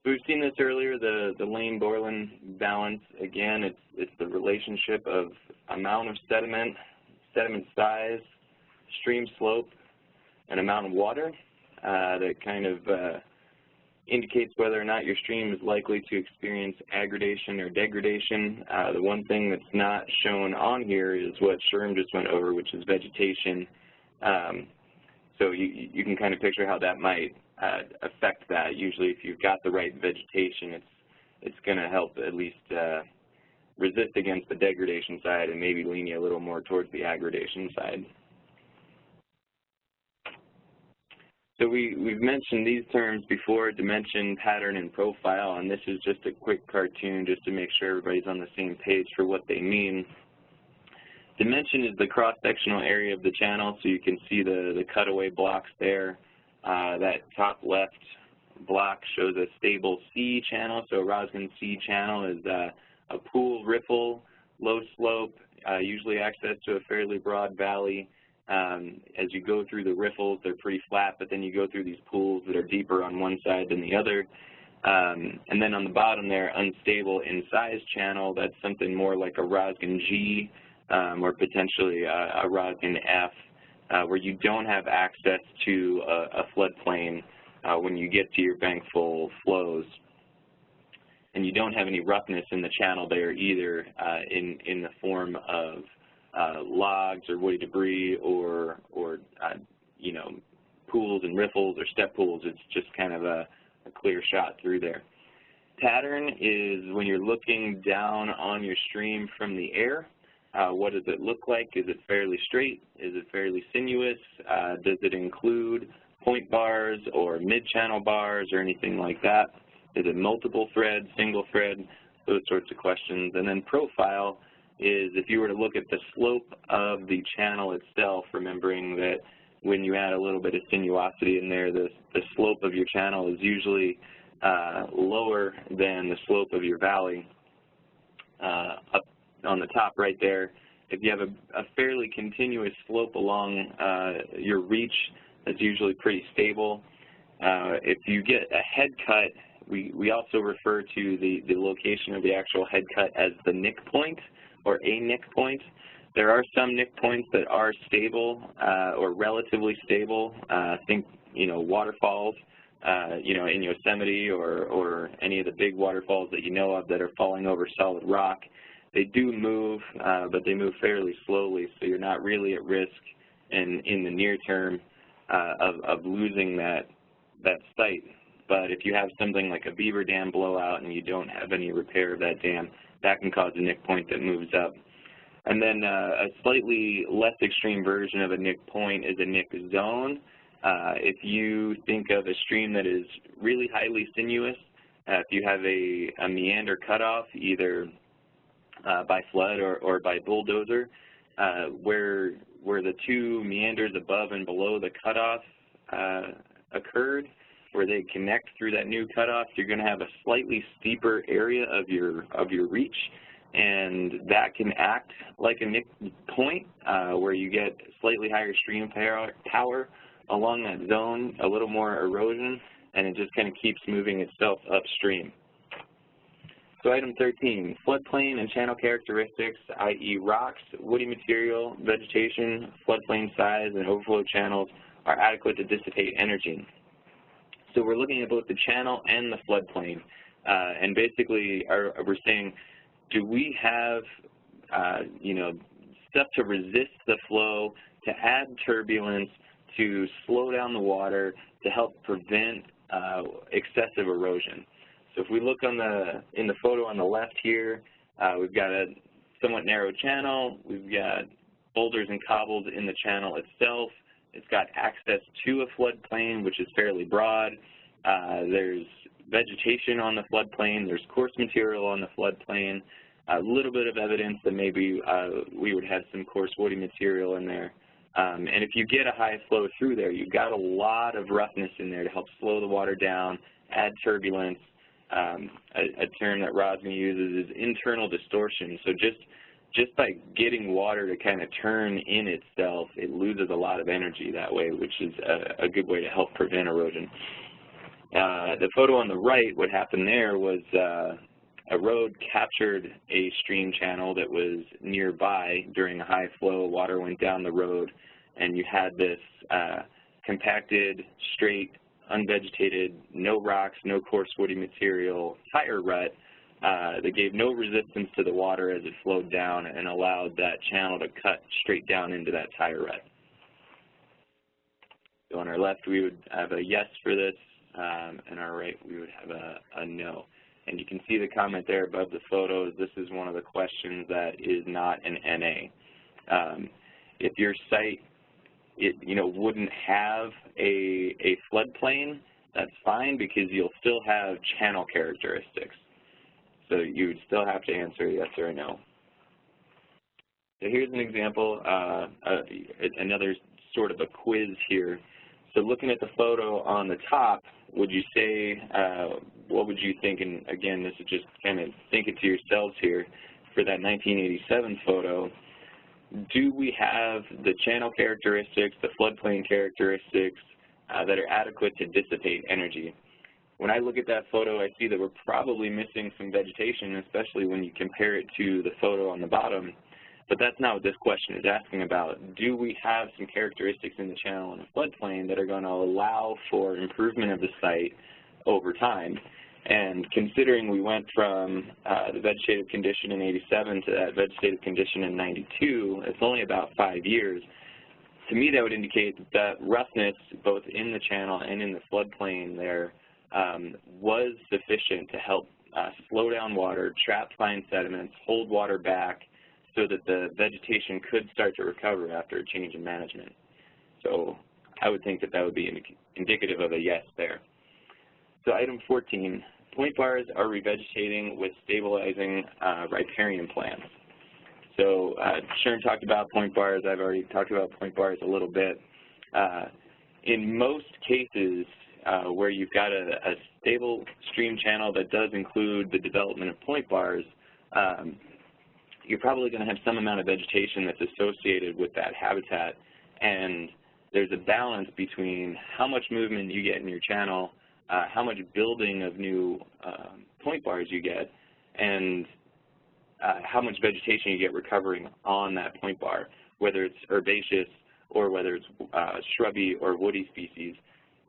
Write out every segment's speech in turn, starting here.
So we've seen this earlier, the Lane-Borland balance. Again, it's the relationship of amount of sediment, sediment size, stream slope, and amount of water that kind of indicates whether or not your stream is likely to experience aggradation or degradation. The one thing that's not shown on here is what Sherm just went over, which is vegetation. So you can kind of picture how that might affect that. Usually if you've got the right vegetation, it's going to help at least resist against the degradation side and maybe lean you a little more towards the aggradation side. So we've mentioned these terms before, dimension, pattern, and profile, and this is just a quick cartoon just to make sure everybody's on the same page for what they mean. Dimension is the cross-sectional area of the channel, so you can see the cutaway blocks there. That top left block shows a stable C channel, so a Roskin C channel is a pool riffle, low slope, usually access to a fairly broad valley. As you go through the riffles, they're pretty flat, but then you go through these pools that are deeper on one side than the other. And then on the bottom there, unstable incised channel, that's something more like a Roskin G or potentially a Roskin F, where you don't have access to a floodplain when you get to your bankful flows. And you don't have any roughness in the channel there either in the form of logs or woody debris or you know, pools and riffles or step pools. It's just kind of a clear shot through there. Pattern is when you're looking down on your stream from the air. What does it look like? Is it fairly straight? Is it fairly sinuous? Does it include point bars or mid-channel bars or anything like that? Is it multiple thread, single thread? Those sorts of questions. And then profile is if you were to look at the slope of the channel itself, remembering that when you add a little bit of sinuosity in there, the slope of your channel is usually lower than the slope of your valley. Up on the top right there, if you have a fairly continuous slope along your reach, that's usually pretty stable. If you get a head cut, we also refer to the location of the actual head cut as the nick point, or a nick point. There are some nick points that are stable or relatively stable. Think, you know, waterfalls, you know, in Yosemite or any of the big waterfalls that you know of that are falling over solid rock. They do move, but they move fairly slowly, so you're not really at risk in the near term of losing that site. But if you have something like a beaver dam blowout and you don't have any repair of that dam, that can cause a nick point that moves up. And then a slightly less extreme version of a nick point is a nick zone. If you think of a stream that is really highly sinuous, if you have a meander cutoff, either by flood or by bulldozer, where the two meanders above and below the cutoff occurred, where they connect through that new cutoff, you're going to have a slightly steeper area of your reach, and that can act like a nick point where you get slightly higher stream power along that zone, a little more erosion, and it just kind of keeps moving itself upstream. So item 13, floodplain and channel characteristics, i.e. rocks, woody material, vegetation, floodplain size, and overflow channels are adequate to dissipate energy. So we're looking at both the channel and the floodplain, and basically we're saying, do we have, you know, stuff to resist the flow, to add turbulence, to slow down the water, to help prevent excessive erosion? So if we look in the photo on the left here, we've got a somewhat narrow channel. We've got boulders and cobbles in the channel itself. It's got access to a floodplain, which is fairly broad. There's vegetation on the floodplain. There's coarse material on the floodplain. A little bit of evidence that maybe we would have some coarse woody material in there. And if you get a high flow through there, you've got a lot of roughness in there to help slow the water down, add turbulence. A term that Roskin uses is internal distortion. So just by getting water to kind of turn in itself, it loses a lot of energy that way, which is a good way to help prevent erosion. The photo on the right, what happened there was a road captured a stream channel that was nearby during a high flow. Water went down the road, and you had this compacted, straight, unvegetated, no rocks, no coarse woody material tire rut that gave no resistance to the water as it flowed down and allowed that channel to cut straight down into that tire rut. So on our left, we would have a yes for this, and our right, we would have a no. And you can see the comment there above the photos. This is one of the questions that is not an NA. If your site, wouldn't have a floodplain, that's fine because you'll still have channel characteristics. So you would still have to answer yes or no. So here's an example, another sort of a quiz here. So looking at the photo on the top, would you say, what would you think, and again, this is just kind of think it to yourselves here, for that 1987 photo, do we have the channel characteristics, the floodplain characteristics that are adequate to dissipate energy? When I look at that photo, I see that we're probably missing some vegetation, especially when you compare it to the photo on the bottom. But that's not what this question is asking about. Do we have some characteristics in the channel and the floodplain that are going to allow for improvement of the site over time? And considering we went from the vegetative condition in 87 to that vegetative condition in 92, it's only about 5 years. To me, that would indicate that roughness, both in the channel and in the floodplain there, was sufficient to help slow down water, trap fine sediments, hold water back, so that the vegetation could start to recover after a change in management. So I would think that that would be indicative of a yes there. So item 14, point bars are revegetating with stabilizing riparian plants. So Sherm talked about point bars. I've already talked about point bars a little bit. In most cases where you've got a stable stream channel that does include the development of point bars, you're probably going to have some amount of vegetation that's associated with that habitat, and there's a balance between how much movement you get in your channel, how much building of new point bars you get, and how much vegetation you get recovering on that point bar, whether it's herbaceous or whether it's shrubby or woody species.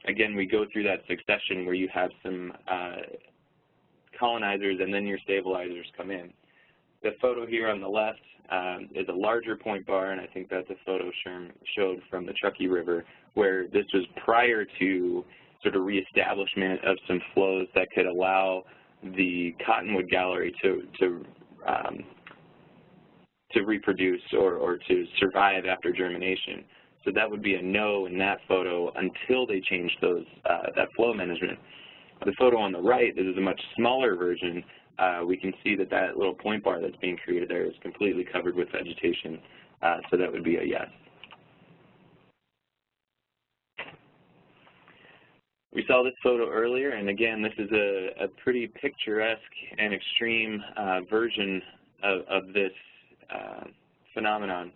Again, we go through that succession where you have some colonizers and then your stabilizers come in. The photo here on the left is a larger point bar, and I think that's a photo Sherm showed from the Truckee River, where this was prior to sort of reestablishment of some flows that could allow the cottonwood gallery to reproduce or to survive after germination. So that would be a no in that photo until they changed those that flow management. The photo on the right, this is a much smaller version. We can see that that little point bar that's being created there is completely covered with vegetation, so that would be a yes. We saw this photo earlier, and again, this is a pretty picturesque and extreme version of this phenomenon.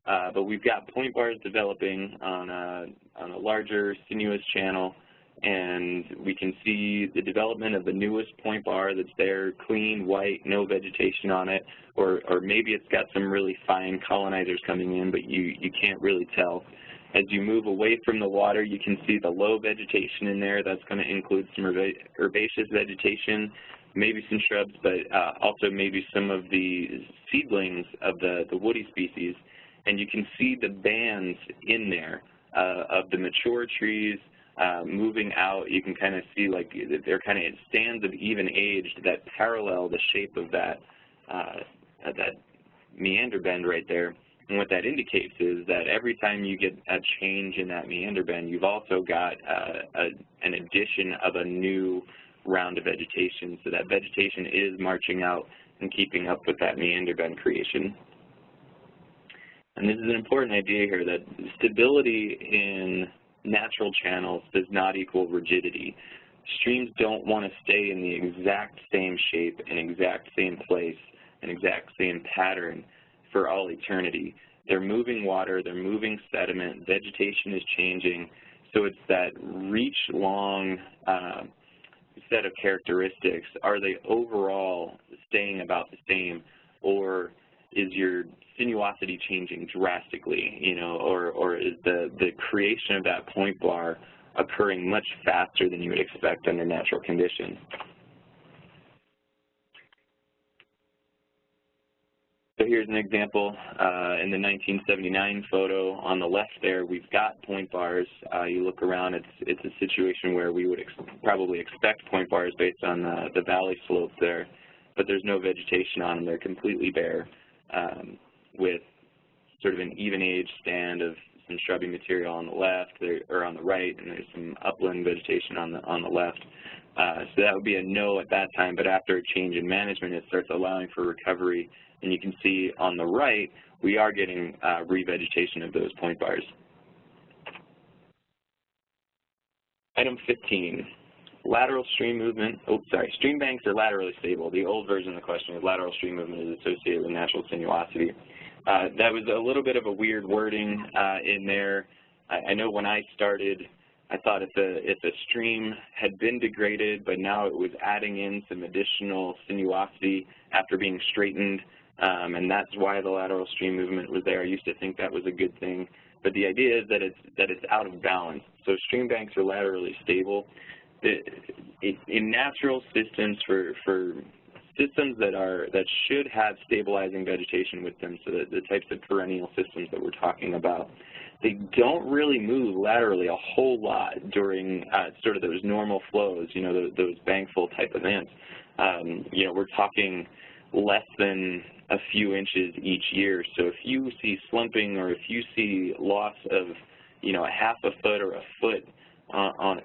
But we've got point bars developing on a larger sinuous channel, and we can see the development of the newest point bar that's there, clean, white, no vegetation on it, or maybe it's got some really fine colonizers coming in, but you can't really tell. As you move away from the water, you can see the low vegetation in there. That's going to include some herbaceous vegetation, maybe some shrubs, but also maybe some of the seedlings of the woody species. And you can see the bands in there of the mature trees moving out. You can kind of see like they're kind of stands of even age that parallel the shape of that meander bend right there. And what that indicates is that every time you get a change in that meander bend, you've also got an addition of a new round of vegetation. So that vegetation is marching out and keeping up with that meander bend creation. And this is an important idea here, that stability in natural channels does not equal rigidity. Streams don't want to stay in the exact same shape, an exact same place, an exact same pattern for all eternity. They're moving water, they're moving sediment, vegetation is changing, So it's that reach-long set of characteristics. Are they overall staying about the same, or is your sinuosity changing drastically, you know, or is the creation of that point bar occurring much faster than you would expect under natural conditions? So here's an example in the 1979 photo. On the left there, we've got point bars. You look around, it's a situation where we would probably expect point bars based on the valley slope there, but there's no vegetation on them. They're completely bare, with sort of an even age stand of some shrubby material on the left, or on the right, and there's some upland vegetation on the left. So that would be a no at that time, but after a change in management, it starts allowing for recovery. And you can see on the right, we are getting revegetation of those point bars. Item 15, lateral stream movement. Oh, sorry, stream banks are laterally stable. The old version of the question is lateral stream movement is associated with natural sinuosity. That was a little bit of a weird wording in there. I know when I started, I thought if a stream had been degraded, but now it was adding in some additional sinuosity after being straightened, and that's why the lateral stream movement was there. I used to think that was a good thing, but the idea is that it's out of balance. So stream banks are laterally stable. In natural systems, for systems that should have stabilizing vegetation with them, so the types of perennial systems that we're talking about, they don't really move laterally a whole lot during sort of those normal flows, you know, those bankful type events. You know, we're talking less than a few inches each year. So if you see slumping, or if you see loss of, you know, a half a foot or a foot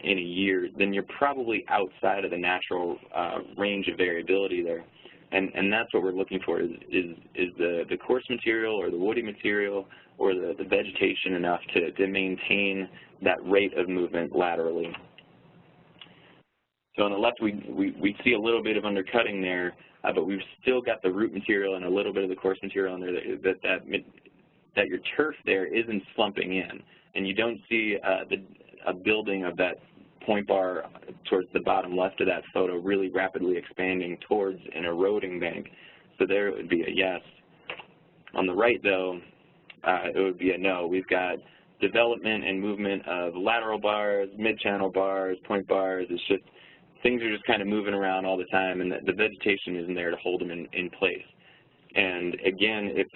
in a year, then you're probably outside of the natural range of variability there. And that's what we're looking for, is the coarse material or the woody material or the vegetation enough to maintain that rate of movement laterally. So on the left, we see a little bit of undercutting there, but we've still got the root material and a little bit of the coarse material in there that your turf there isn't slumping in, and you don't see a building of that point bar towards the bottom left of that photo really rapidly expanding towards an eroding bank. So there it would be a yes. On the right, though, it would be a no. We've got development and movement of lateral bars, mid-channel bars, point bars. It's just things are just kind of moving around all the time, and the vegetation isn't there to hold them in place. And again, if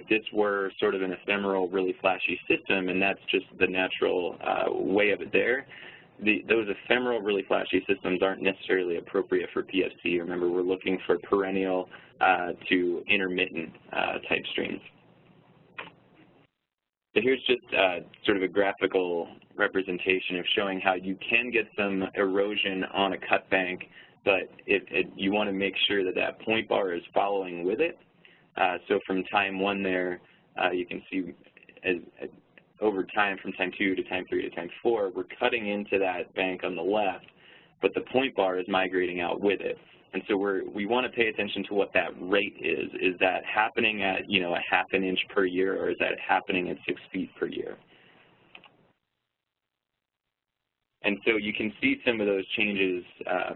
this were sort of an ephemeral, really flashy system, and that's just the natural way of it there, those ephemeral, really flashy systems aren't necessarily appropriate for PFC. Remember, we're looking for perennial to intermittent type streams. So here's just sort of a graphical representation of showing how you can get some erosion on a cut bank, but you want to make sure that that point bar is following with it. So from time 1 there, you can see over time, from time 2 to time 3 to time 4, we're cutting into that bank on the left, but the point bar is migrating out with it. And so we want to pay attention to what that rate is. Is that happening at, you know, a half an inch per year, or is that happening at 6 feet per year? And so you can see some of those changes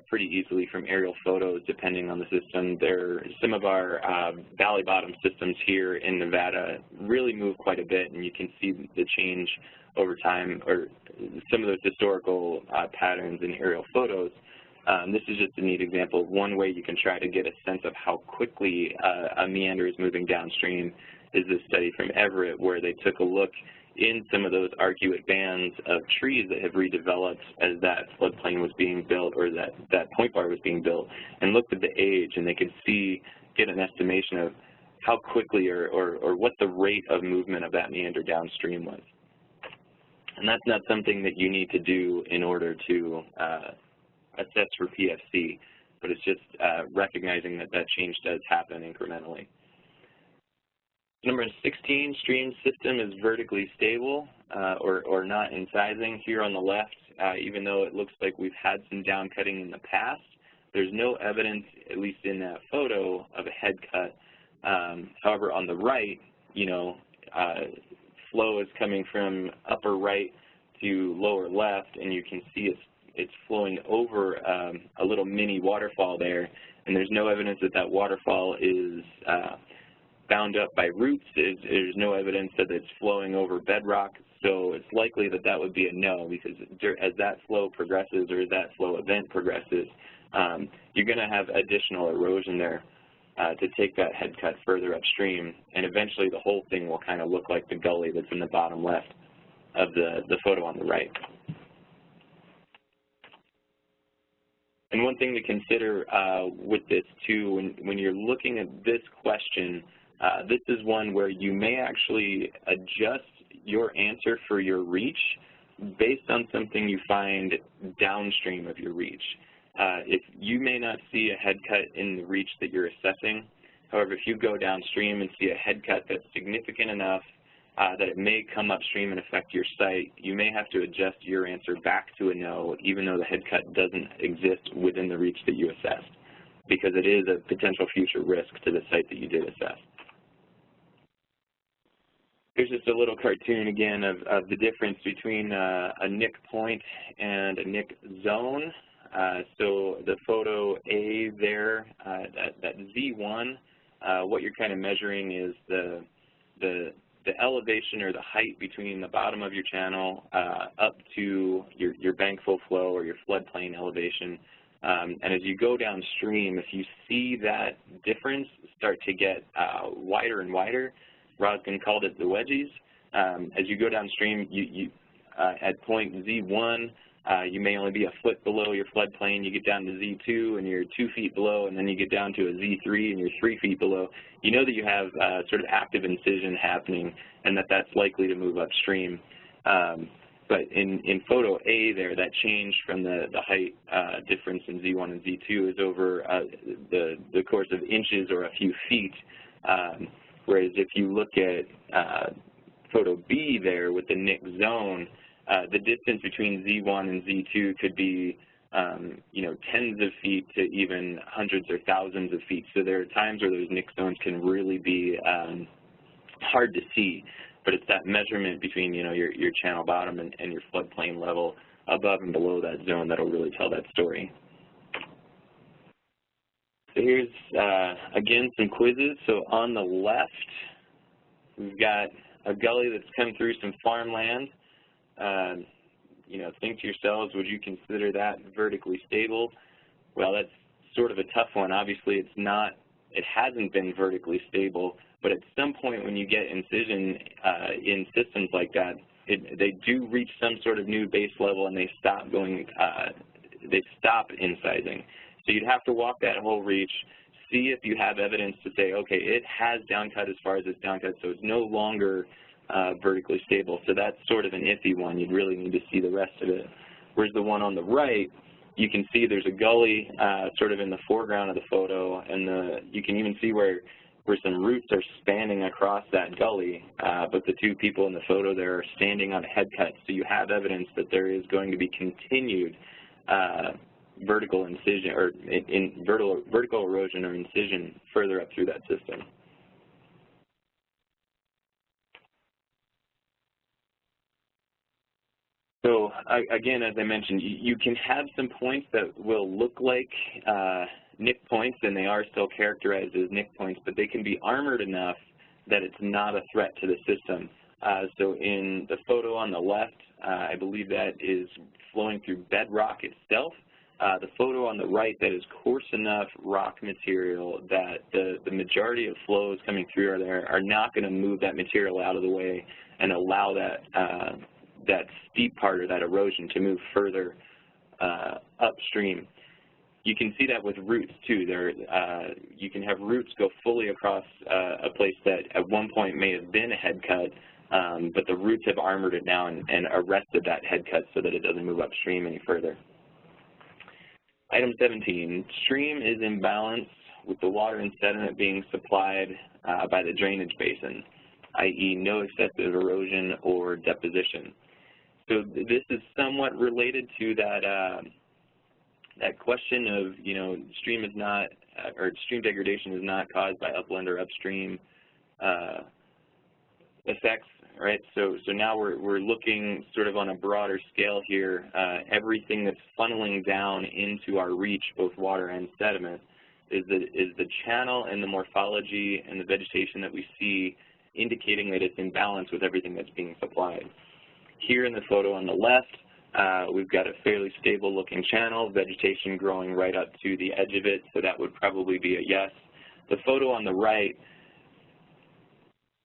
pretty easily from aerial photos depending on the system. Some of our valley bottom systems here in Nevada really move quite a bit, and you can see the change over time, or some of those historical patterns in aerial photos. This is just a neat example of one way you can try to get a sense of how quickly a meander is moving downstream is this study from Everitt, where they took a look in some of those arcuate bands of trees that have redeveloped as that floodplain was being built, or that point bar was being built, and looked at the age, and they could get an estimation of how quickly or what the rate of movement of that meander downstream was. And that's not something that you need to do in order to assess for PFC, but it's just recognizing that that change does happen incrementally. Number 16, stream system is vertically stable or not incising. Here on the left, even though it looks like we've had some down cutting in the past, there's no evidence, at least in that photo, of a head cut. However, on the right, you know, flow is coming from upper right to lower left, and you can see it's flowing over a little mini waterfall there, and there's no evidence that that waterfall is bound up by roots. There's no evidence that it's flowing over bedrock, so it's likely that that would be a no, because as that flow progresses or as that flow event progresses, you're going to have additional erosion there to take that head cut further upstream, and eventually the whole thing will kind of look like the gully that's in the bottom left of the photo on the right. And one thing to consider with this too, when you're looking at this question, this is one where you may actually adjust your answer for your reach based on something you find downstream of your reach. If you may not see a head cut in the reach that you're assessing, however, if you go downstream and see a head cut that's significant enough that it may come upstream and affect your site, you may have to adjust your answer back to a no, even though the head cut doesn't exist within the reach that you assessed, because it is a potential future risk to the site that you did assess. Here's just a little cartoon again of the difference between a nick point and a nick zone. So the photo A there, that Z1, what you're kind of measuring is the elevation or the height between the bottom of your channel up to your bank full flow or your floodplain elevation. And as you go downstream, if you see that difference start to get wider and wider, Roskin called it the wedgies. As you go downstream, at point Z1, you may only be a foot below your floodplain. You get down to Z2 and you're 2 feet below, and then you get down to a Z3 and you're 3 feet below. You know that you have sort of active incision happening and that that's likely to move upstream. But in photo A there, that change from the height difference in Z1 and Z2 is over the course of inches or a few feet. Whereas if you look at photo B there with the nick zone, the distance between Z1 and Z2 could be, you know, tens of feet to even hundreds or thousands of feet. So there are times where those nick zones can really be hard to see. But it's that measurement between, you know, your channel bottom and your floodplain level above and below that zone that'll really tell that story. So here's, again, some quizzes. So on the left, we've got a gully that's come through some farmland. You know, think to yourselves, would you consider that vertically stable? Well, that's sort of a tough one. Obviously, it's not, it hasn't been vertically stable, but at some point when you get incision in systems like that, they do reach some sort of new base level and they stop going, they stop incising. So you'd have to walk that whole reach, see if you have evidence to say, okay, it has downcut as far as it's downcut, so it's no longer vertically stable. So that's sort of an iffy one. You'd really need to see the rest of it. Whereas the one on the right, you can see there's a gully sort of in the foreground of the photo, and you can even see where some roots are spanning across that gully, but the two people in the photo there are standing on a head cut. So you have evidence that there is going to be continued vertical incision or vertical erosion or incision further up through that system. So again, as I mentioned, you can have some points that will look like nick points, and they are still characterized as nick points, but they can be armored enough that it's not a threat to the system. So in the photo on the left, I believe that is flowing through bedrock itself. The photo on the right, that is coarse enough rock material that the majority of flows coming through there are not going to move that material out of the way and allow that steep part or that erosion to move further upstream. You can see that with roots too. You can have roots go fully across a place that at one point may have been a head cut, but the roots have armored it now and arrested that head cut so that it doesn't move upstream any further. Item 17, stream is in balance with the water and sediment being supplied by the drainage basin, i.e. no excessive erosion or deposition. So this is somewhat related to that question of, you know, stream is not, or stream degradation is not caused by upland or upstream effects. right? So now we're looking sort of on a broader scale here. Everything that's funneling down into our reach, both water and sediment, is the channel and the morphology and the vegetation that we see, indicating that it's in balance with everything that's being supplied. Here in the photo on the left, we've got a fairly stable looking channel, vegetation growing right up to the edge of it, so that would probably be a yes. The photo on the right,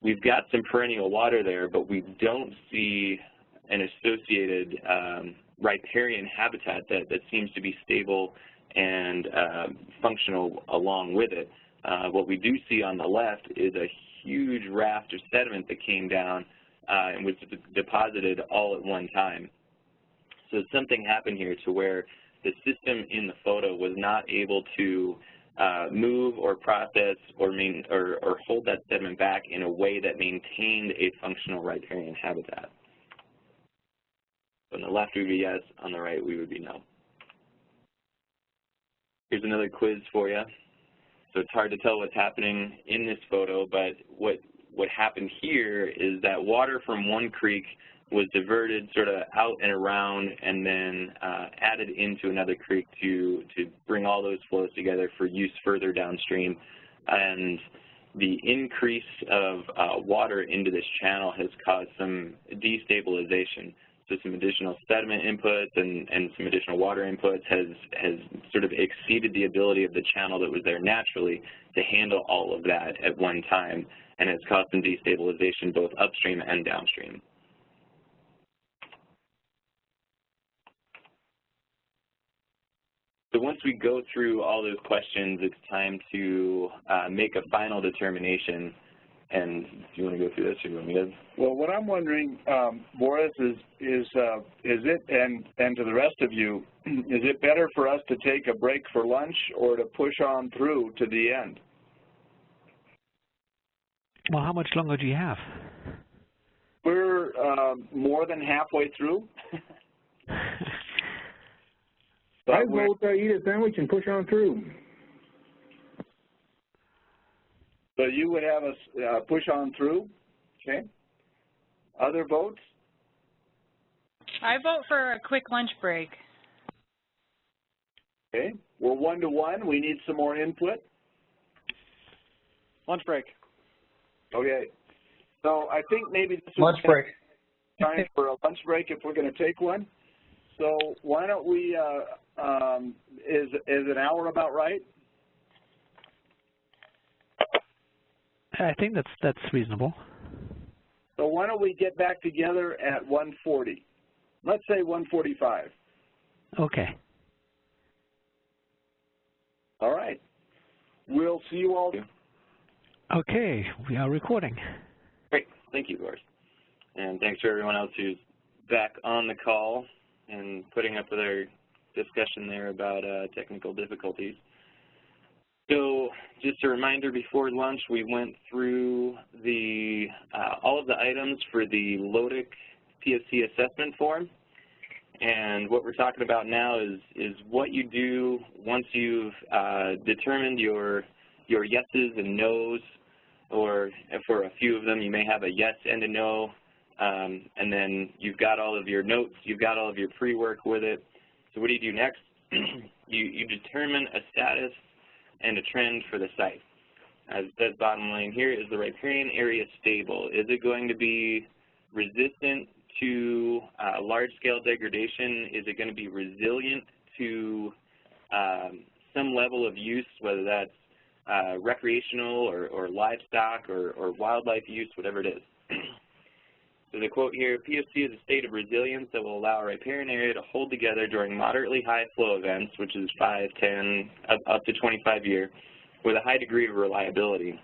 we've got some perennial water there, but we don't see an associated riparian habitat that seems to be stable and functional along with it. What we do see on the left is a huge raft of sediment that came down and was deposited all at one time. So something happened here to where the system in the photo was not able to move or process or hold that sediment back in a way that maintained a functional riparian habitat. On the left we would be yes, on the right we would be no. Here's another quiz for you. So it's hard to tell what's happening in this photo, but what happened here is that water from one creek was diverted sort of out and around and then added into another creek to bring all those flows together for use further downstream. And the increase of water into this channel has caused some destabilization. So some additional sediment inputs and some additional water inputs has sort of exceeded the ability of the channel that was there naturally to handle all of that at one time, and has caused some destabilization both upstream and downstream. So once we go through all those questions, it's time to make a final determination. And do you want to go through this, or do you want me to? Well, what I'm wondering, Boris, is it, and to the rest of you, is it better for us to take a break for lunch or to push on through to the end? Well, how much longer do you have? We're more than halfway through. I vote eat a sandwich and push on through. So you would have us push on through, okay? Other votes? I vote for a quick lunch break. Okay, we're 1-to-1. We need some more input. Lunch break. Okay, so I think maybe this is lunch break. Time for a lunch break if we're going to take one. So why don't we, is an hour about right? I think that's reasonable. So why don't we get back together at 1:40? Let's say 1:45. Okay. All right. We'll see you all. Okay, we are recording. Great. Thank you, Boris. And thanks for everyone else who's back on the call and putting up with our discussion there about technical difficulties. So just a reminder, before lunch, we went through the all of the items for the Lotic PFC assessment form. And what we're talking about now is what you do once you've determined your yeses and nos, or for a few of them, you may have a yes and a no, and then you've got all of your notes, you've got all of your pre-work with it. So what do you do next? You determine a status and a trend for the site. As it says bottom line here, is the riparian area stable? Is it going to be resistant to large-scale degradation? Is it going to be resilient to some level of use, whether that's recreational or livestock or wildlife use, whatever it is? So the quote here, PFC is a state of resilience that will allow a riparian area to hold together during moderately high flow events, which is 5, 10, up to 25 year, with a high degree of reliability.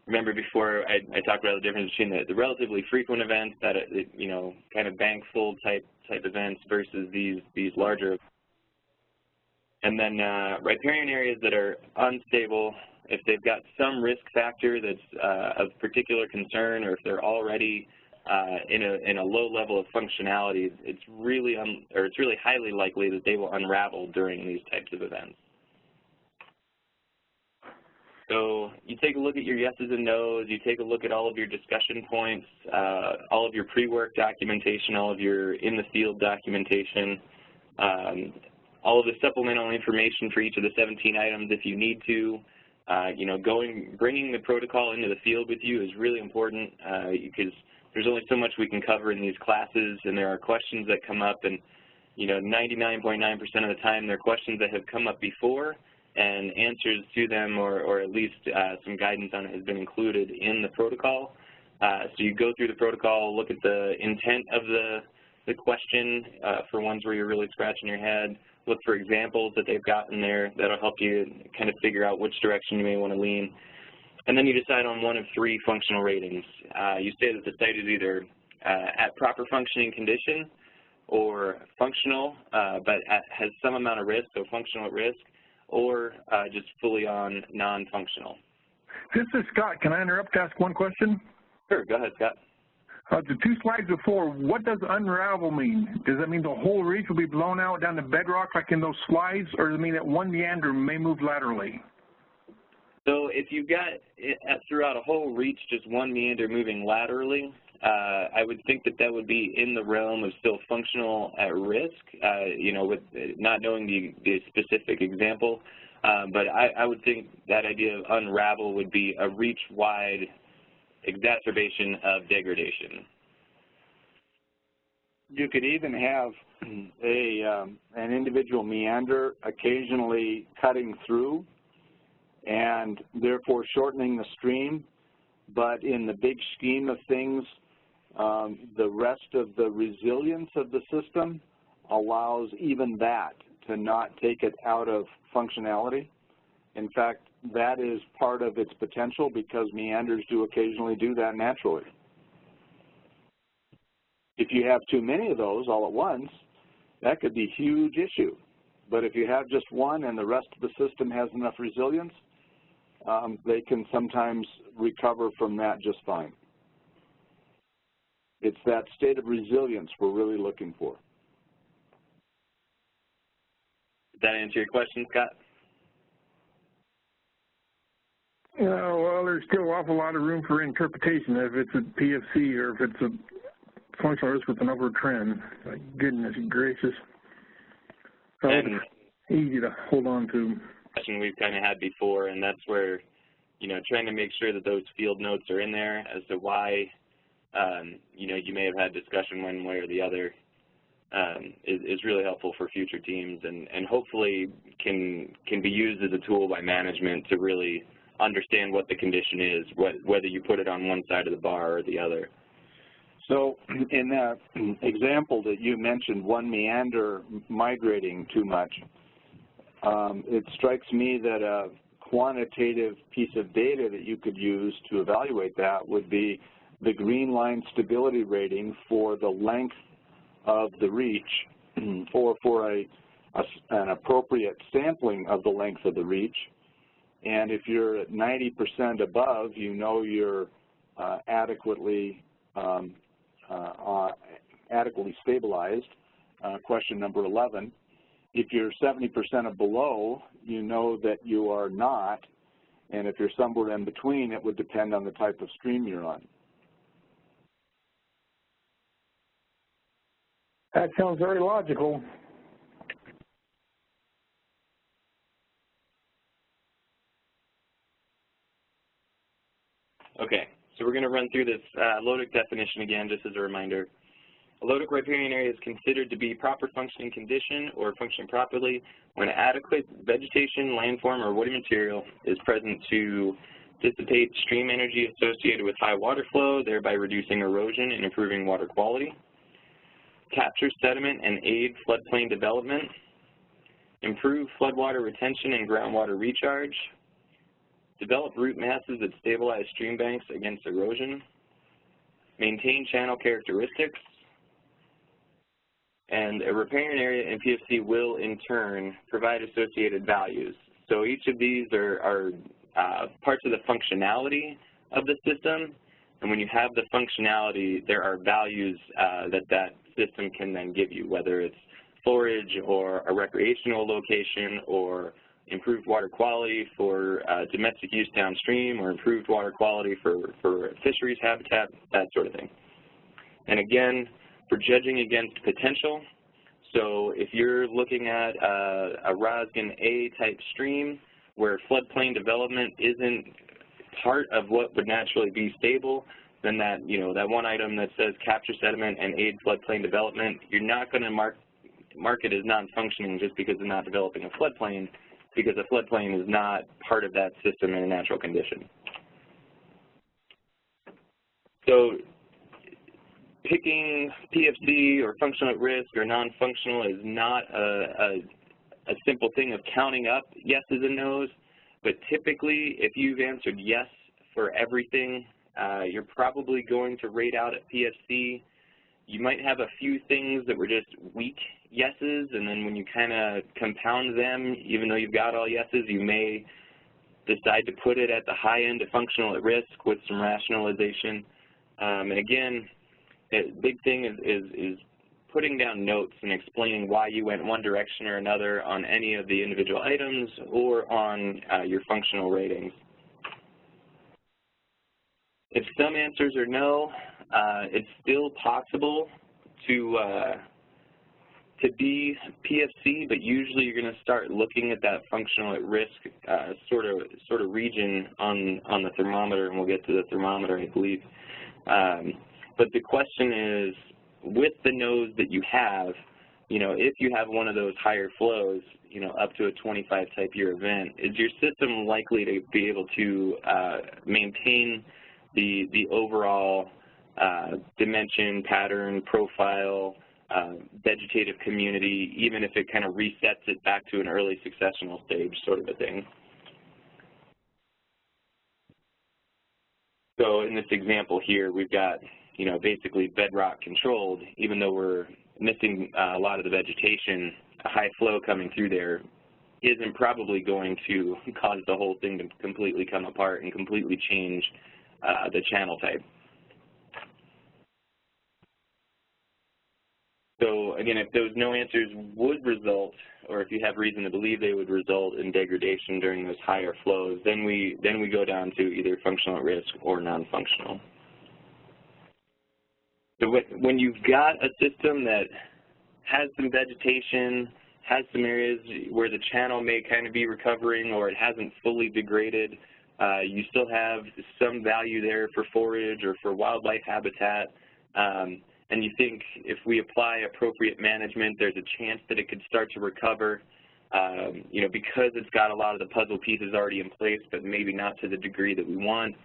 Remember before I talked about the difference between the relatively frequent events, that you know, kind of bank full type events versus these larger. And then riparian areas that are unstable, if they've got some risk factor that's of particular concern, or if they're already in a low level of functionality, it's really highly likely that they will unravel during these types of events. So you take a look at your yeses and nos, you take a look at all of your discussion points, all of your pre-work documentation, all of your in-the-field documentation, all of the supplemental information for each of the 17 items if you need to. You know, bringing the protocol into the field with you is really important because there's only so much we can cover in these classes, and there are questions that come up, and you know, 99.9% of the time they're questions that have come up before, and answers to them or at least some guidance on it has been included in the protocol. So you go through the protocol, look at the intent of the question for ones where you're really scratching your head, look for examples that they've got in there that'll help you kind of figure out which direction you may want to lean. And then you decide on one of 3 functional ratings. You say that the site is either at proper functioning condition or functional but has some amount of risk, so functional at risk, or just fully on non-functional. This is Scott. Can I interrupt to ask one question? Sure, go ahead, Scott. The 2 slides before, what does unravel mean? Does that mean the whole reef will be blown out down to bedrock like in those slides, or does it mean that one meander may move laterally? So if you've got throughout a whole reach just one meander moving laterally, I would think that that would be in the realm of still functional at risk, you know, with not knowing the specific example. But I would think that idea of unravel would be a reach-wide exacerbation of degradation. You could even have an individual meander occasionally cutting through and therefore shortening the stream, but in the big scheme of things, the rest of the resilience of the system allows even that to not take it out of functionality. In fact, that is part of its potential because meanders do occasionally do that naturally. If you have too many of those all at once, that could be a huge issue. But if you have just one and the rest of the system has enough resilience, they can sometimes recover from that just fine. It's that state of resilience we're really looking for. Did that answer your question, Scott? Well, there's still an awful lot of room for interpretation if it's a PFC or if it's a functional risk with an upward trend. Like, goodness gracious. So it's easy to hold on to. Question we've kind of had before, and that's where, you know, trying to make sure that those field notes are in there as to why, you know, you may have had discussion one way or the other is really helpful for future teams, and hopefully can be used as a tool by management to really understand what the condition is, whether you put it on one side of the bar or the other. So in that example that you mentioned, one meander migrating too much, it strikes me that a quantitative piece of data that you could use to evaluate that would be the green line stability rating for the length of the reach or for an appropriate sampling of the length of the reach. And if you're at 90% above, you know you're adequately stabilized, question number 11. If you're 70% or below, you know that you are not, and if you're somewhere in between, it would depend on the type of stream you're on. That sounds very logical. Okay, so we're going to run through this Lotic definition again, just as a reminder. A Lotic riparian area is considered to be proper functioning condition or function properly when adequate vegetation, landform, or woody material is present to dissipate stream energy associated with high water flow, thereby reducing erosion and improving water quality, capture sediment and aid floodplain development, improve floodwater retention and groundwater recharge, develop root masses that stabilize stream banks against erosion, maintain channel characteristics, and a riparian area in PFC will, in turn, provide associated values. So each of these are parts of the functionality of the system, and when you have the functionality, there are values that system can then give you, whether it's forage or a recreational location or improved water quality for domestic use downstream, or improved water quality for fisheries habitat, that sort of thing. And again, for judging against potential, so if you're looking at a Rosgan A type stream where floodplain development isn't part of what would naturally be stable, then that, that one item that says capture sediment and aid floodplain development, you're not going to mark it as non-functioning just because they're not developing a floodplain, because a floodplain is not part of that system in a natural condition. So picking PFC or functional at risk or non-functional is not a simple thing of counting up yeses and nos, but typically if you've answered yes for everything, you're probably going to rate out at PFC. You might have a few things that were just weak yeses, and then when you kind of compound them, even though you've got all yeses, you may decide to put it at the high end of functional at risk with some rationalization. And again, the big thing is putting down notes and explaining why you went one direction or another on any of the individual items or on your functional ratings. If some answers are no, it's still possible to be PFC, but usually you're going to start looking at that functional at risk sort of region on the thermometer, and we'll get to the thermometer, I believe. But the question is, with the nodes that you have, if you have one of those higher flows, up to a 25 type year event, is your system likely to be able to maintain the overall dimension, pattern, profile, vegetative community, even if it kind of resets it back to an early successional stage sort of a thing? So in this example here, we've got, basically bedrock controlled. Even though we're missing a lot of the vegetation, a high flow coming through there isn't probably going to cause the whole thing to completely come apart and completely change the channel type. So again, if those no answers would result, or if you have reason to believe they would result in degradation during those higher flows, then we go down to either functional at risk or non-functional. So when you've got a system that has some vegetation, has some areas where the channel may kind of be recovering or it hasn't fully degraded, you still have some value there for forage or for wildlife habitat, and you think if we apply appropriate management, there's a chance that it could start to recover, because it's got a lot of the puzzle pieces already in place, but maybe not to the degree that we want,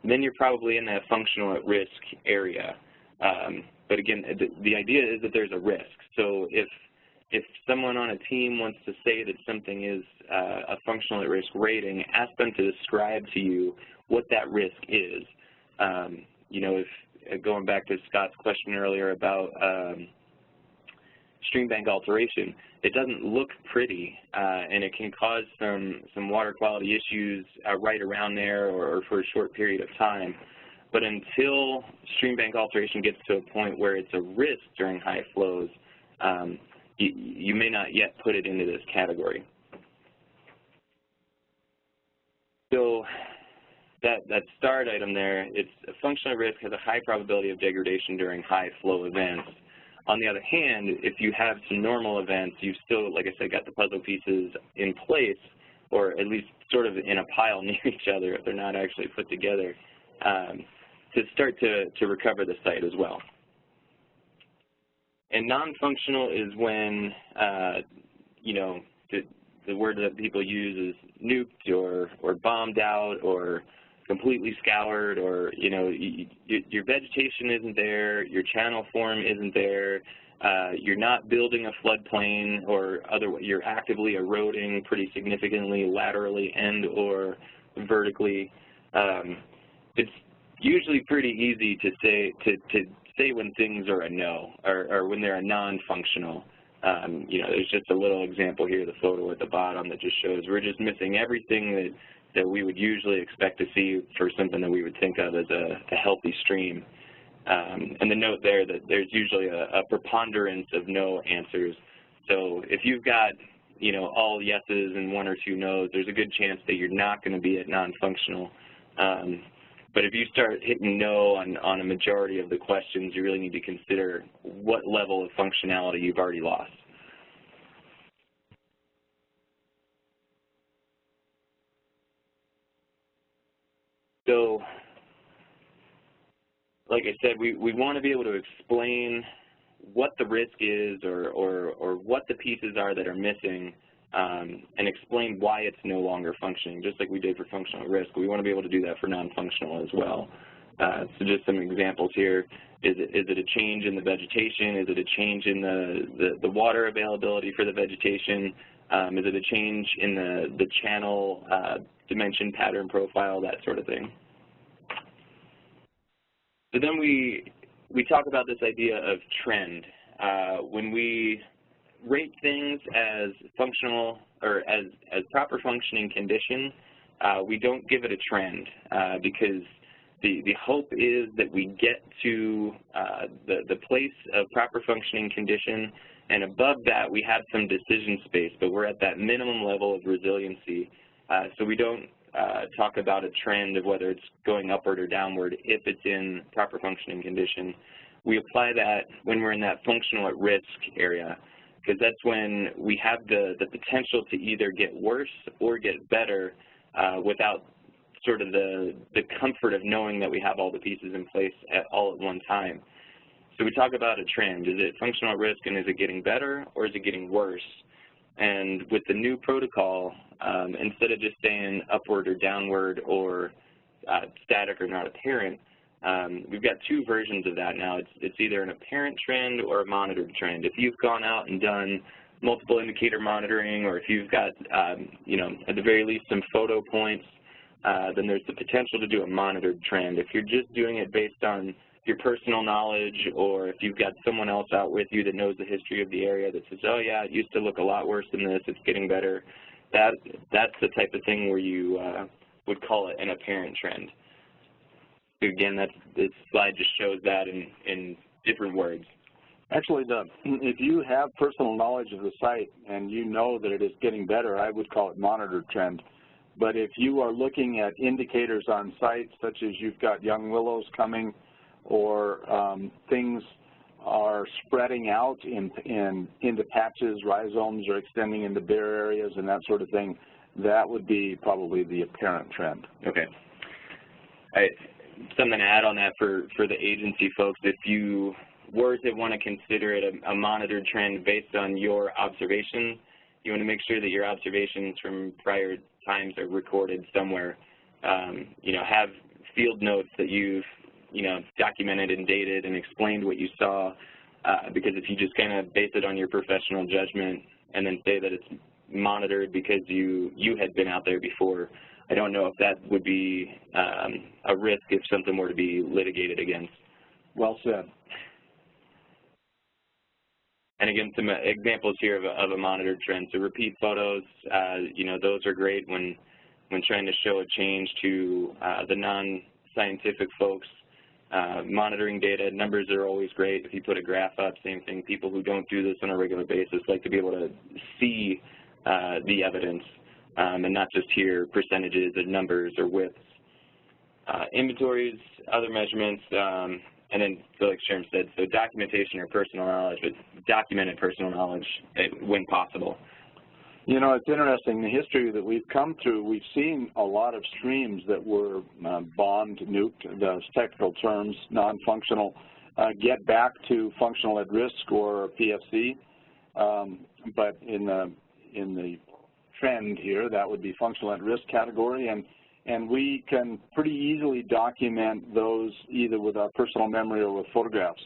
then you're probably in that functional at risk area. But again, the idea is that there's a risk. So if someone on a team wants to say that something is a functional at risk rating, ask them to describe to you what that risk is. If going back to Scott's question earlier about streambank alteration, it doesn't look pretty, and it can cause some water quality issues right around there or for a short period of time. But until streambank alteration gets to a point where it's a risk during high flows, you may not yet put it into this category. So that start item there, it's a functional risk has a high probability of degradation during high flow events. On the other hand, if you have some normal events, you've still, like I said, got the puzzle pieces in place, or at least sort of in a pile near each other if they're not actually put together, to start to recover the site as well. And non-functional is when, the word that people use is nuked or bombed out or completely scoured, or, your vegetation isn't there, your channel form isn't there, you're not building a floodplain, or you're actively eroding pretty significantly laterally and or vertically. It's usually pretty easy to say when things are a no, or when they're a non-functional. There's just a little example here, the photo at the bottom, that just shows we're just missing everything that we would usually expect to see for something that we would think of as a healthy stream. And the note there that there's usually a preponderance of no answers. So if you've got, you know, all yeses and 1 or 2 nos, there's a good chance that you're not going to be at non-functional. But if you start hitting no on a majority of the questions, you really need to consider what level of functionality you've already lost. So, like I said, we want to be able to explain what the risk is or what the pieces are that are missing, and explain why it's no longer functioning, just like we did for functional risk. We want to be able to do that for non-functional as well. So just some examples here. Is it a change in the vegetation? Is it a change in the water availability for the vegetation? Is it a change in the channel dimension pattern profile, that sort of thing? So then we talk about this idea of trend. When we rate things as functional or as proper functioning condition, we don't give it a trend because the hope is that we get to the place of proper functioning condition, and above that we have some decision space, but we're at that minimum level of resiliency. So we don't talk about a trend of whether it's going upward or downward if it's in proper functioning condition. We apply that when we're in that functional at risk area, because that's when we have the potential to either get worse or get better without sort of the comfort of knowing that we have all the pieces in place all at one time. So we talk about a trend. Is it functional at risk, and is it getting better or is it getting worse? And with the new protocol, instead of just saying upward or downward or static or not apparent, we've got 2 versions of that now. It's either an apparent trend or a monitored trend. If you've gone out and done multiple indicator monitoring, or if you've got, you know, at the very least some photo points, then there's the potential to do a monitored trend. If you're just doing it based on your personal knowledge, or if you've got someone else out with you that knows the history of the area that says, oh yeah, it used to look a lot worse than this, it's getting better, that's the type of thing where you would call it an apparent trend. Again, this slide just shows that in different words. Actually, if you have personal knowledge of the site and you know that it is getting better, I would call it monitored trend. But if you are looking at indicators on site, such as you've got young willows coming, or things are spreading out into patches, rhizomes are extending into bare areas and that sort of thing, that would be probably the apparent trend. Okay. Something to add on that for the agency folks, if you were to want to consider it a monitored trend based on your observations, you want to make sure that your observations from prior times are recorded somewhere. You know, have field notes that you've, you know, documented and dated and explained what you saw, because if you just kind of base it on your professional judgment and then say that it's monitored because you had been out there before, I don't know if that would be a risk if something were to be litigated against. Well said. And again, some examples here of a monitored trend. So repeat photos, you know, those are great when trying to show a change to the non-scientific folks. Monitoring data, numbers are always great. If you put a graph up, same thing. People who don't do this on a regular basis like to be able to see the evidence and not just hear percentages and numbers or widths. Inventories, other measurements, and then, like Sherm said, so documentation or personal knowledge, but documented personal knowledge when possible. You know, it's interesting, the history that we've come through, we've seen a lot of streams that were bond nuked, those technical terms, non-functional, get back to functional at risk or PFC, but in the trend here, that would be functional at risk category, and we can pretty easily document those either with our personal memory or with photographs.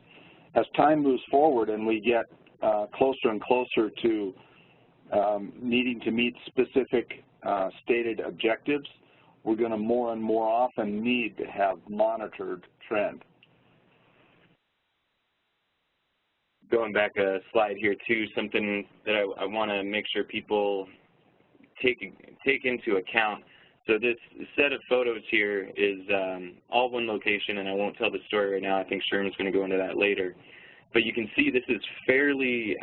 As time moves forward and we get closer and closer to needing to meet specific stated objectives, we're going to more and more often need to have monitored trend. Going back a slide here too, something that I want to make sure people take into account. So this set of photos here is all one location, and I won't tell the story right now. I think Sherman's going to go into that later. But you can see this is fairly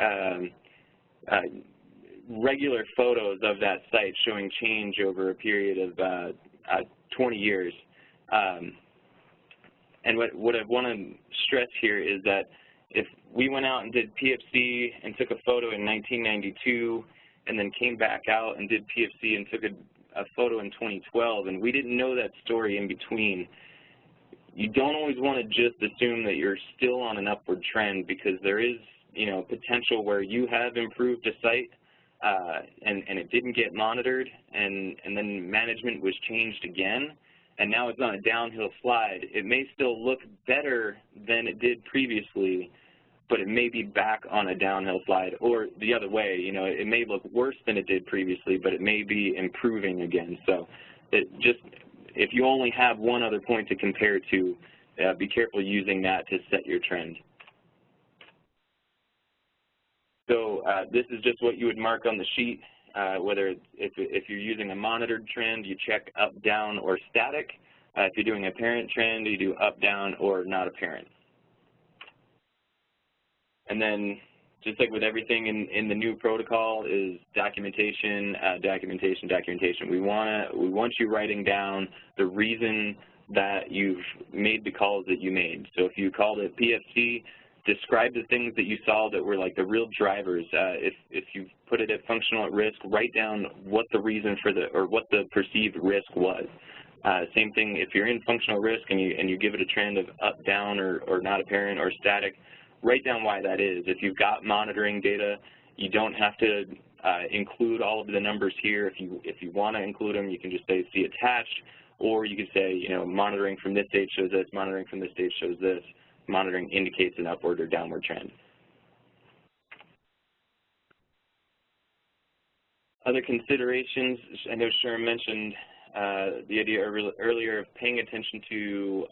regular photos of that site showing change over a period of 20 years. And what I want to stress here is that if we went out and did PFC and took a photo in 1992 and then came back out and did PFC and took a photo in 2012 and we didn't know that story in between, you don't always want to just assume that you're still on an upward trend, because there is, you know, potential where you have improved a site and it didn't get monitored, and then management was changed again, and now it's on a downhill slide. It may still look better than it did previously, but it may be back on a downhill slide, or the other way, you know, it may look worse than it did previously, but it may be improving again. So if you only have one other point to compare to, be careful using that to set your trend. So this is just what you would mark on the sheet, whether if you're using a monitored trend, you check up, down, or static. If you're doing a apparent trend, you do up, down, or not apparent. And then, just like with everything in the new protocol, is documentation, documentation, documentation. We want you writing down the reason that you've made the calls that you made. So if you called it PFC, describe the things that you saw that were like the real drivers. If you put it at functional at risk, write down what the reason for or what the perceived risk was. Same thing if you're in functional risk and you give it a trend of up, down, or not apparent, or static, write down why that is. If you've got monitoring data, you don't have to include all of the numbers here. If you want to include them, you can just say see attached, or you could say, you know, monitoring from this date shows this, monitoring from this date shows this. Monitoring indicates an upward or downward trend. Other considerations, I know Sherm mentioned the idea earlier of paying attention to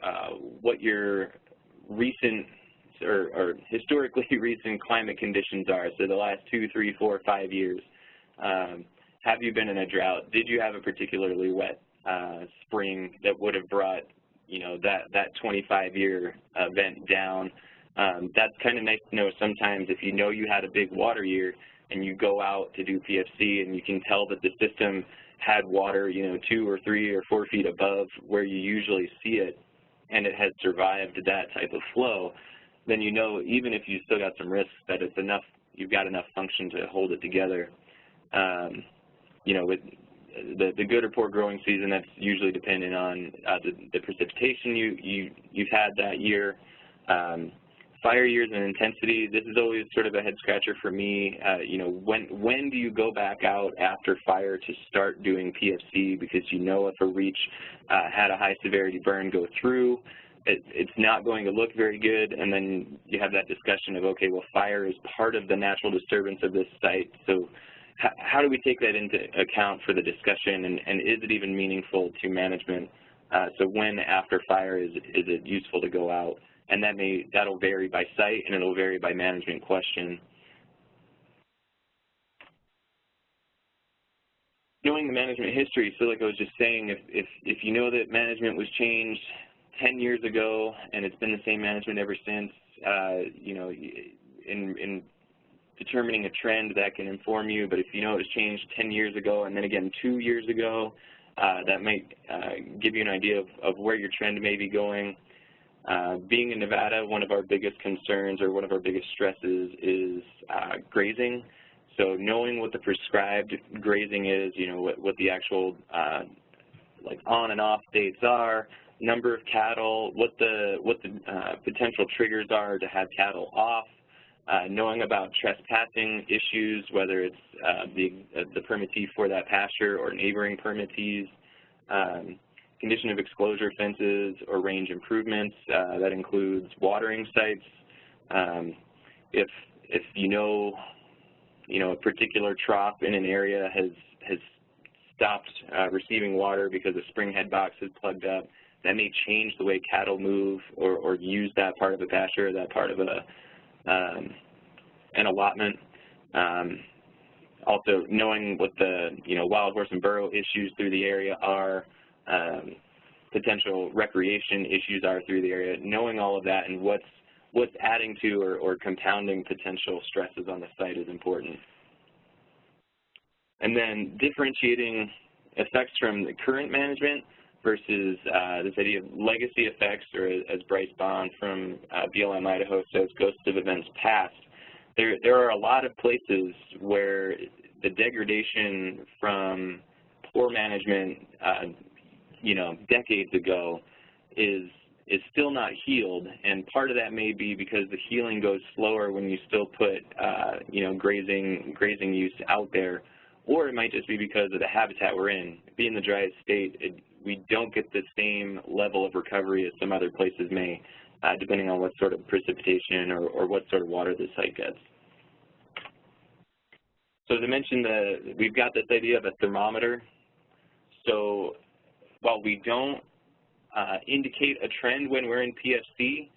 what your recent or historically recent climate conditions are, so the last 2, 3, 4, 5 years. Have you been in a drought? Did you have a particularly wet spring that would have brought, you know, that 25-year event down? That's kind of nice to know sometimes if you know you had a big water year and you go out to do PFC and you can tell that the system had water, you know, 2 or 3 or 4 feet above where you usually see it, and it has survived that type of flow, then you know, even if you still got some risks, that it's enough, you've got enough function to hold it together. You know, with the good or poor growing season, that's usually dependent on the precipitation you've had that year. Fire years and intensity, this is always sort of a head scratcher for me. You know, when do you go back out after fire to start doing PFC, because you know if a reach had a high severity burn go through, it's not going to look very good, and then you have that discussion of, okay, well, fire is part of the natural disturbance of this site, so how do we take that into account for the discussion, and is it even meaningful to management? So when after fire is it useful to go out? And that'll vary by site, and it'll vary by management question. Knowing the management history, so like I was just saying, if you know that management was changed 10 years ago and it's been the same management ever since, you know, in determining a trend, that can inform you. But if you know it was changed 10 years ago and then again 2 years ago, that might give you an idea of where your trend may be going. Being in Nevada, one of our biggest concerns or one of our biggest stresses is grazing. So knowing what the prescribed grazing is, you know, what the actual like on and off dates are, number of cattle, what the potential triggers are to have cattle off, knowing about trespassing issues, whether it's the permittee for that pasture or neighboring permittees, condition of exclosure fences or range improvements. That includes watering sites. If you know a particular trough in an area has stopped receiving water because a spring head box is plugged up, that may change the way cattle move or use that part of a pasture, that part of an allotment. Also knowing what the wild horse and burrow issues through the area are, potential recreation issues are through the area, knowing all of that and what's adding to or compounding potential stresses on the site is important. And then differentiating effects from the current management versus this idea of legacy effects, or as Bryce Bond from BLM Idaho says, ghosts of events past. There are a lot of places where the degradation from poor management, decades ago is still not healed, and part of that may be because the healing goes slower when you still put, grazing use out there, or it might just be because of the habitat we're in. Being the driest state, we don't get the same level of recovery as some other places may, depending on what sort of precipitation or what sort of water the site gets. So as I mentioned, we've got this idea of a thermometer. So while we don't indicate a trend when we're in PFC,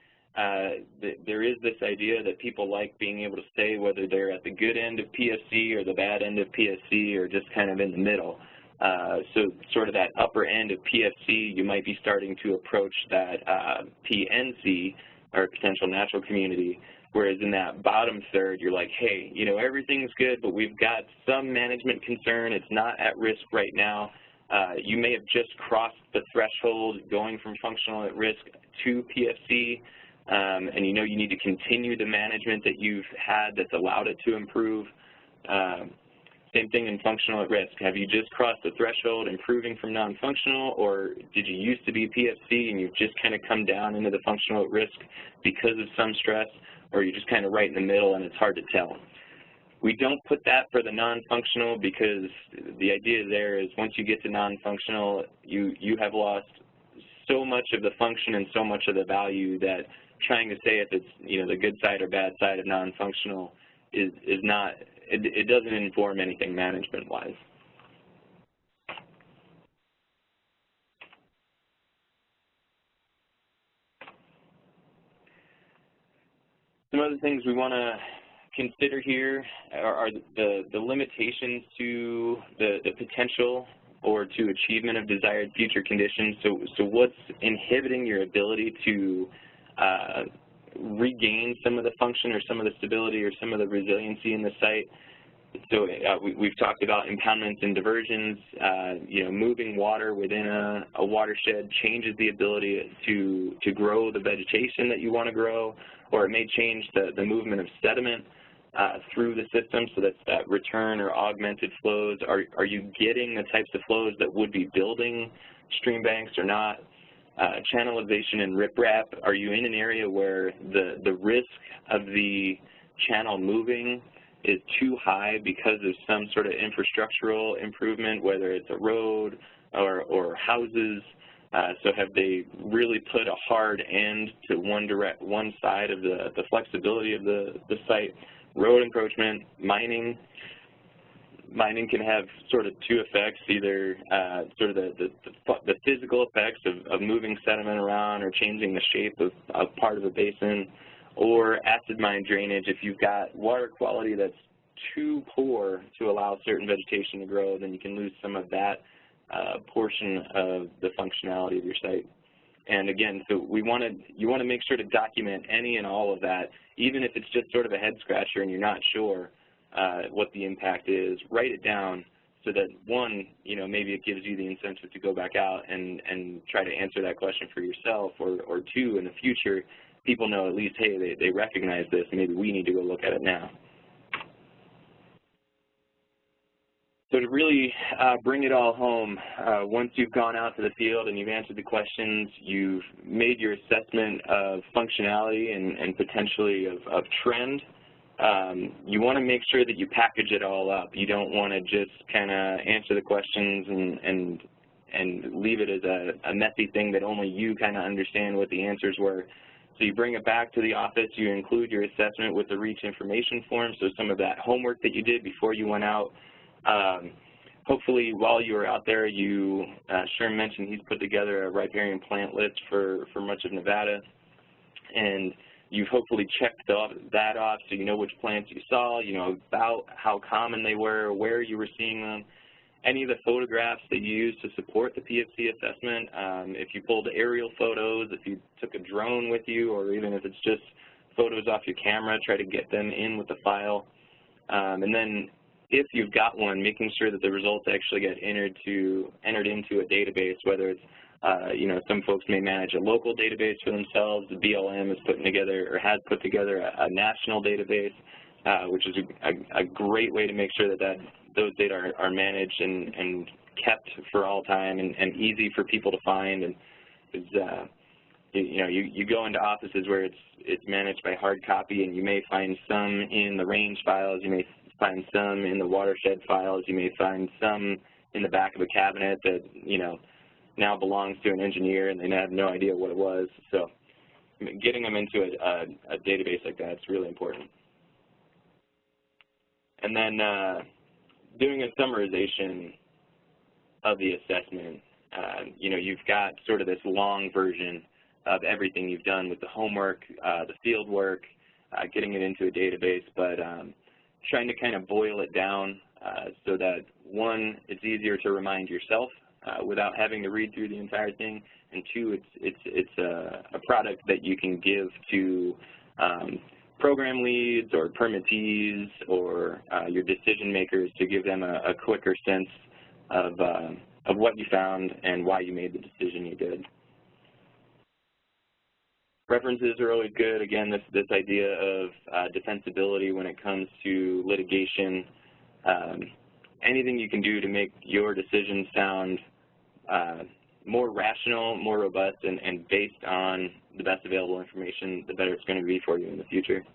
there is this idea that people like being able to say whether they're at the good end of PFC or the bad end of PFC or just kind of in the middle. So sort of that upper end of PFC, you might be starting to approach that PNC, or potential natural community, whereas in that bottom third, you're like, hey, everything's good, but we've got some management concern. It's not at risk right now. You may have just crossed the threshold going from functional at risk to PFC, and you need to continue the management that you've had that's allowed it to improve. Same thing in functional at risk. Have you just crossed the threshold improving from non-functional, or did you used to be PFC and you've just kind of come down into the functional at risk because of some stress, or you're just kind of right in the middle and it's hard to tell? We don't put that for the non-functional because the idea there is once you get to non-functional, you have lost so much of the function and so much of the value that trying to say if it's the good side or bad side of non-functional is not, it doesn't inform anything management-wise. Some other things we want to consider here are the limitations to the potential or to achievement of desired future conditions. So what's inhibiting your ability to regain some of the function or some of the stability or some of the resiliency in the site? So we've talked about impoundments and diversions. Moving water within a watershed changes the ability to grow the vegetation that you want to grow, or it may change the movement of sediment through the system, so that's that return or augmented flows. Are you getting the types of flows that would be building stream banks or not? Channelization and riprap, are you in an area where the risk of the channel moving is too high because of some sort of infrastructural improvement, whether it's a road or houses? So have they really put a hard end to one side of the flexibility of the site? Road encroachment, mining. Mining can have sort of two effects, either sort of the physical effects of moving sediment around or changing the shape of part of a basin, or acid mine drainage. If you've got water quality that's too poor to allow certain vegetation to grow, then you can lose some of that portion of the functionality of your site. And again, so you want to make sure to document any and all of that, even if it's just sort of a head scratcher and you're not sure what the impact is. Write it down so that one, maybe it gives you the incentive to go back out and try to answer that question for yourself, or two, in the future, people know at least, hey, they recognize this, maybe we need to go look at it now. So to really bring it all home, once you've gone out to the field and you've answered the questions, you've made your assessment of functionality and potentially of trend, you want to make sure that you package it all up. You don't want to just kind of answer the questions and leave it as a messy thing that only you kind of understand what the answers were. So you bring it back to the office, you include your assessment with the REACH information form, so some of that homework that you did before you went out. Hopefully, while you were out there, Sherm mentioned he's put together a riparian plant list for much of Nevada, and you've hopefully checked that off so you know which plants you saw, about how common they were, where you were seeing them. Any of the photographs that you used to support the PFC assessment, if you pulled aerial photos, if you took a drone with you, or even if it's just photos off your camera, try to get them in with the file. And then if you've got one, making sure that the results actually get entered into a database, whether it's you know, some folks may manage a local database for themselves. The BLM is putting together, or has put together, a national database, which is a great way to make sure that those data are managed and kept for all time and easy for people to find. And you know, you go into offices where it's managed by hard copy, and you may find some in the range files, you may find some in the watershed files, you may find some in the back of a cabinet that, you know, now belongs to an engineer and they have no idea what it was. So getting them into a database like that is really important. And then doing a summarization of the assessment. You know, you've got sort of this long version of everything you've done with the homework, the field work, getting it into a database, but trying to kind of boil it down so that, one, it's easier to remind yourself without having to read through the entire thing, and two, it's a product that you can give to program leads or permittees or your decision makers to give them a quicker sense of what you found and why you made the decision you did. References are always good. Again, this idea of defensibility when it comes to litigation. Anything you can do to make your decision sound more rational, more robust, and based on the best available information, the better it's going to be for you in the future.